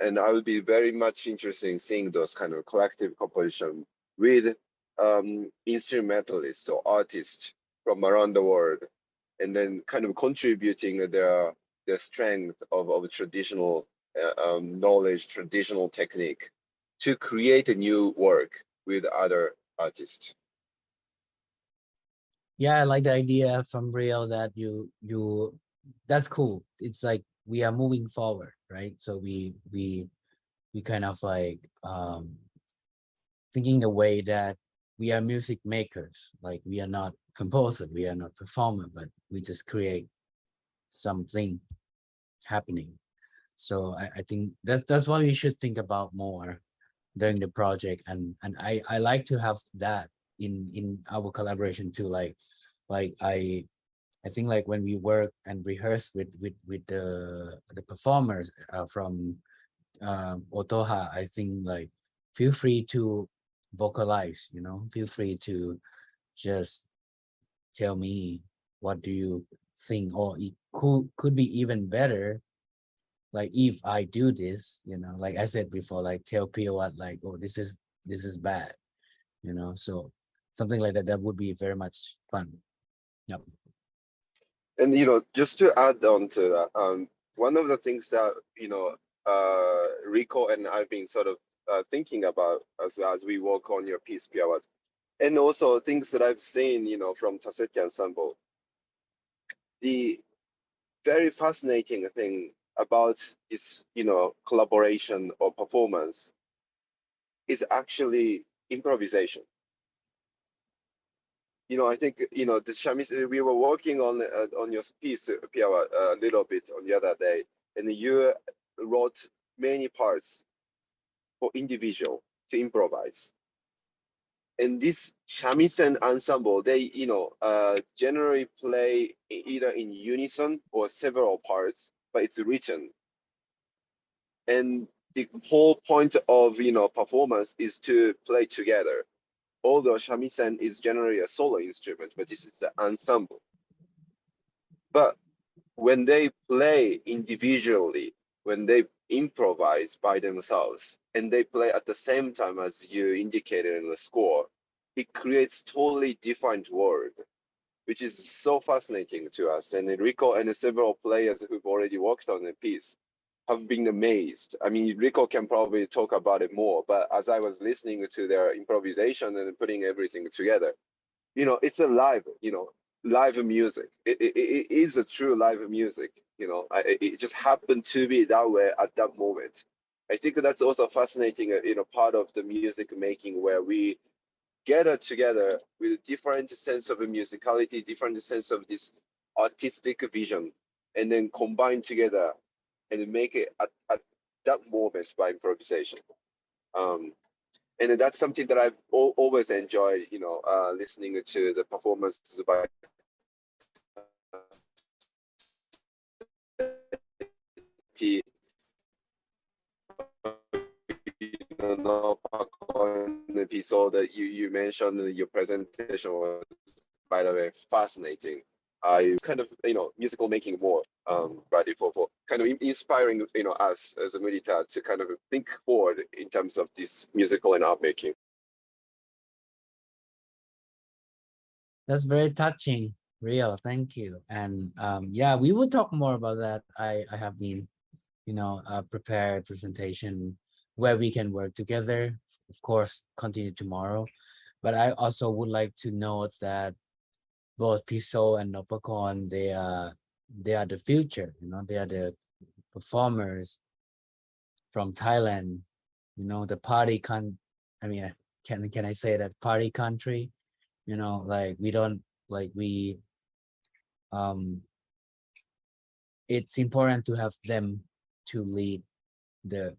[SPEAKER 6] And I would be very much interested in seeing those kind of collective composition with instrumentalists or artists from around the world, and then kind of contributing their strength of traditional knowledge, traditional technique to create a new work with other artists.
[SPEAKER 3] Yeah, I like the idea from Rio that you that's cool. It's like we are moving forward, right? So we kind of like thinking the way that we are music makers. Like we are not composer, we are not performer, but we just create something happening. So I think that's what we should think about more during the project, and I like to have that in our collaboration too. Like I think like when we work and rehearse with the performers from Otoha, I think like feel free to vocalize, you know, feel free to just tell me what do you think, or it could be even better. Like if I do this, you know, like I said before, like tell Pio what, like, oh, this is bad, you know. So something like that, that would be very much fun. Yep.
[SPEAKER 6] And just to add on to that, one of the things that Rico and I've been sort of thinking about as we work on your piece, Piawat, and also things that I've seen, from Taceti Ensemble. The very fascinating thing about this, collaboration or performance is actually improvisation. I think, the Shamisen, we were working on your piece, Piawa, a little bit on the other day, and you wrote many parts for individual to improvise. And this Shamisen ensemble, they, generally play either in unison or several parts, but it's written. And the whole point of, performance is to play together. Although shamisen is generally a solo instrument, but this is the ensemble. But when they play individually, when they improvise by themselves, and they play at the same time as you indicated in the score, it creates totally different world, which is so fascinating to us. And Enrico and several players who've already worked on the piece have been amazed. I mean, Rico can probably talk about it more, but as I was listening to their improvisation and putting everything together, it's a live music. It is a true live music. It just happened to be that way at that moment. I think that's also fascinating, part of the music making where we gather together with different sense of musicality, different sense of this artistic vision, and then combine together and make it at that moment by improvisation. And that's something that I've always enjoyed, listening to the performances by Noppakorn, the Pisol that you mentioned in your presentation was, by the way, fascinating. Kind of, musical making more, ready for kind of inspiring, us as a Mudita to kind of think forward in terms of this musical and art making.
[SPEAKER 3] That's very touching, Rio. Thank you. And yeah, we will talk more about that. I have been, prepared presentation where we can work together. Of course, continue tomorrow. But I also would like to note that both Pisol and Noppakorn, they are the future. They are the performers from Thailand. The party I mean, can I say that party country? Like we don't like we. It's important to have them to lead the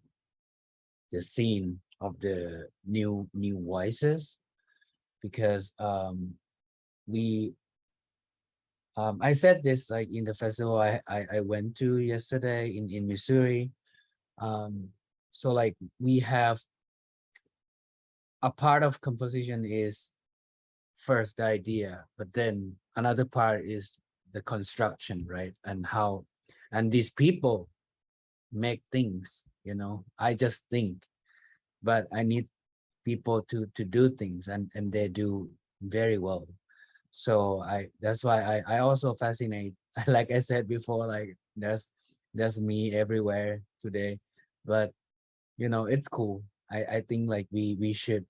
[SPEAKER 3] scene of the new voices, because I said this like in the festival I went to yesterday in Missouri. So like we have a part of composition is first the idea, but then another part is the construction, right? And how, and these people make things, you know. I just think, but I need people to do things, and they do very well. So I, that's why I also fascinate. Like I said before, like there's me everywhere today, but you know, it's cool. I think like we should,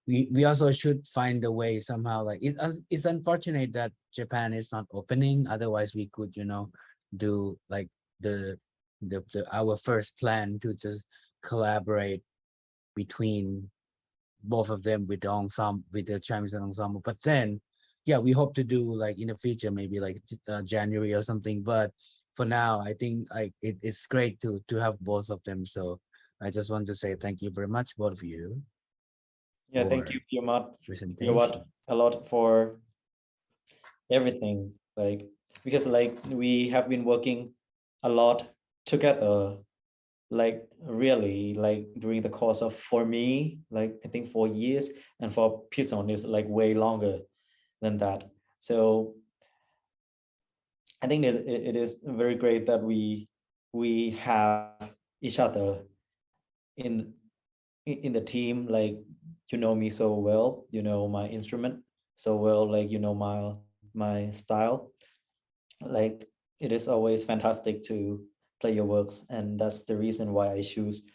[SPEAKER 3] we also should find a way somehow. Like it's unfortunate that Japan is not opening, otherwise we could, you know, do like the the our first plan to just collaborate between both of them with the ensemble, with the Shamisen ensemble. But then, yeah, we hope to do like in the future, maybe like January or something. But for now, I think like it's great to have both of them. So I just want to say thank you very much, both of you,
[SPEAKER 1] Yeah, thank
[SPEAKER 3] for
[SPEAKER 1] you, Piamat,
[SPEAKER 3] presentation.
[SPEAKER 1] a lot for everything. Like, because like we have been working a lot together, like really, like during the course of, for me, like I think 4 years, and for Pisol is like way longer than that. So I think that it is very great that we have each other in in the team. Like, you know me so well, you know my instrument so well, like you know my style. Like, it is always fantastic to play your works, and that's the reason why I choose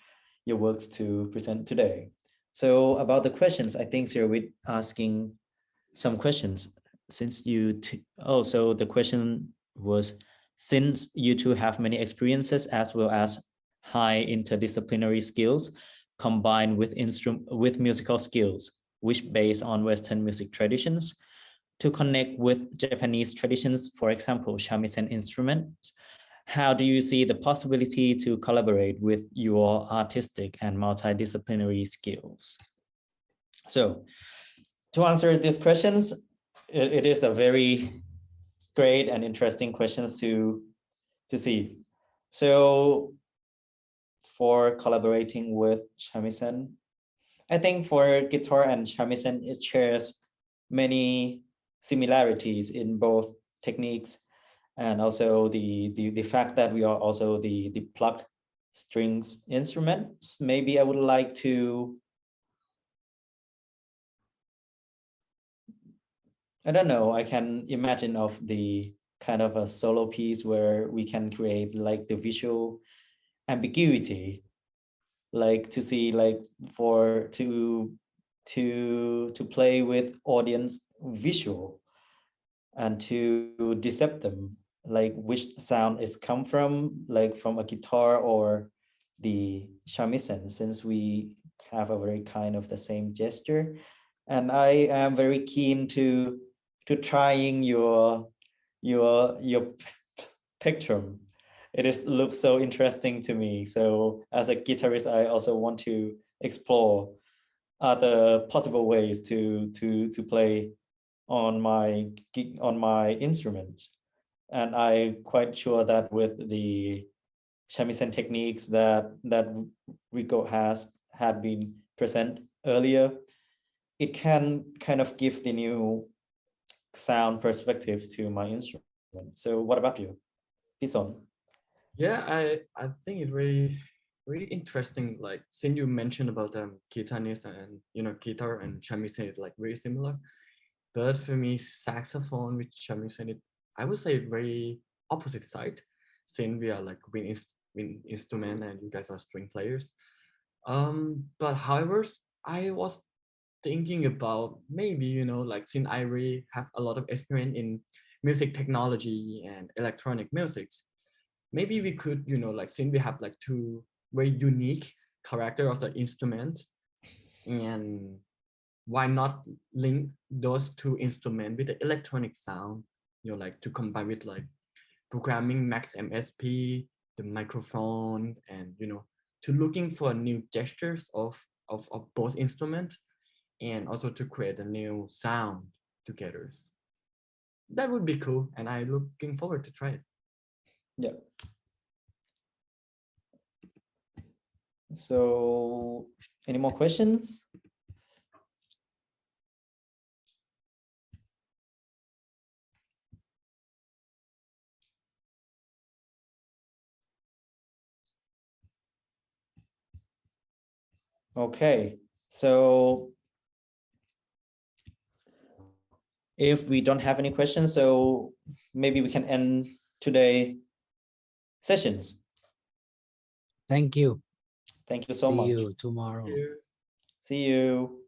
[SPEAKER 1] your works to present today. So about the questions, I think Sir, with asking some questions, since so the question was, since you two have many experiences as well as high interdisciplinary skills combined with with musical skills which based on Western music traditions to connect with Japanese traditions, for example shamisen instruments, how do you see the possibility to collaborate with your artistic and multidisciplinary skills? So to answer these questions, it is a very great and interesting questions to see. So for collaborating with shamisen, I think for guitar and shamisen, it shares many similarities in both techniques, and also the fact that we are also the plucked strings instruments. Maybe I would like to, I don't know, I can imagine of the kind of a solo piece where we can create like the visual ambiguity, like to see, like for to play with audience visual and to decept them, like which sound is come from, like from a guitar or the shamisen, since we have a very kind of the same gesture. And I am very keen to trying your picture. It is looks so interesting to me. So as a guitarist, I also want to explore other possible ways to play on my instrument. And I'm quite sure that with the shamisen techniques that Rico has had been present earlier, it can kind of give the new sound perspective to my instrument. So what about you, Pison?
[SPEAKER 2] Yeah, I think it's very interesting. Like since you mentioned about guitarist and guitar and shamisen is like very similar, but for me saxophone with shamisen, I would say very opposite side. Since we are like wind instrument and you guys are string players. But however, I was thinking about maybe like since I really have a lot of experience in music technology and electronic musics, maybe we could like since we have like two very unique character of the instruments, and why not link those two instruments with the electronic sound, like to combine with like programming max MSP, the microphone, and to looking for new gestures of both instruments, and also to create a new sound together. That would be cool, and I'm looking forward to try it.
[SPEAKER 1] Yeah. So any more questions? Okay, so if we don't have any questions, so maybe we can end today sessions.
[SPEAKER 3] Thank you.
[SPEAKER 1] Thank you so
[SPEAKER 3] See
[SPEAKER 1] much.
[SPEAKER 3] you tomorrow.
[SPEAKER 1] See you.